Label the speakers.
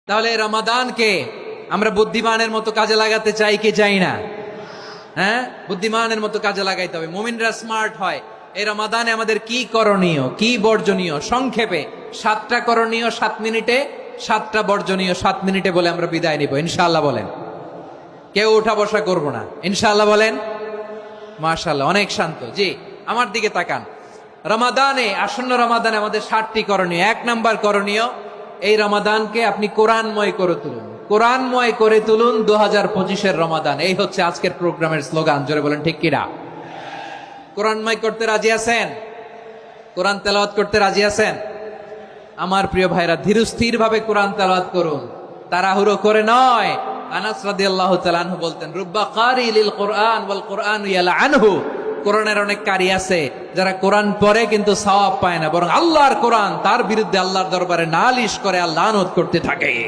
Speaker 1: তাহলে রমাদানকে আমরা বুদ্ধিমানের মতো কাজে লাগাতে চাই কি চাই না? হ্যাঁ, বুদ্ধিমানের মতো কাজে লাগাইতে হবে। মুমিনরা স্মার্ট হয়। এই রমাদানে আমাদের কি করণীয়, কি বর্জনীয়, সংক্ষেপে 7টা করণীয় 7 মিনিটে, 7টা বর্জনীয় 7 মিনিটে বলে আমরা বিদায় নিব ইনশাআল্লাহ। বলেন, কেউ উঠা বসা করব না ইনশাআল্লাহ। বলেন মাশাআল্লাহ, অনেক শান্ত। জি, আমার দিকে তাকান। রমাদানে, আসন্ন রমাদানে আমাদের 7টি করণীয়। 1 নাম্বার করণীয়, এই রমাদানকে আপনি কোরআনময় করে তুলুন। কোরআনময় করে তুলুন 2025-এর রমাদান। এই হচ্ছে আজকের প্রোগ্রামের স্লোগান। জোরে বলেন ঠিক কিনা? কোরআনময় করতে রাজি আছেন? কোরআন তেলাওয়াত করতে রাজি আছেন? আমার প্রিয় ভাইরা, ধীরস্থির ভাবে কোরআন তেলাওয়াত করুন, তাড়াহুড়ো করে নয়। আনাস রাদিয়াল্লাহু তাআলা আনহু বলতেন, রুব্বা কারি লিল কোরআন ওয়াল কোরআন ইয়ালআনহু। কোরআনের অনেক কারি আছে যারা কোরআন পড়ে কিন্তু সওয়াব পায় না, বরং আল্লাহর কোরআন তার বিরুদ্ধে আল্লাহর দরবারে নালিশ করে, আল্লাহ লানত করতে থাকে।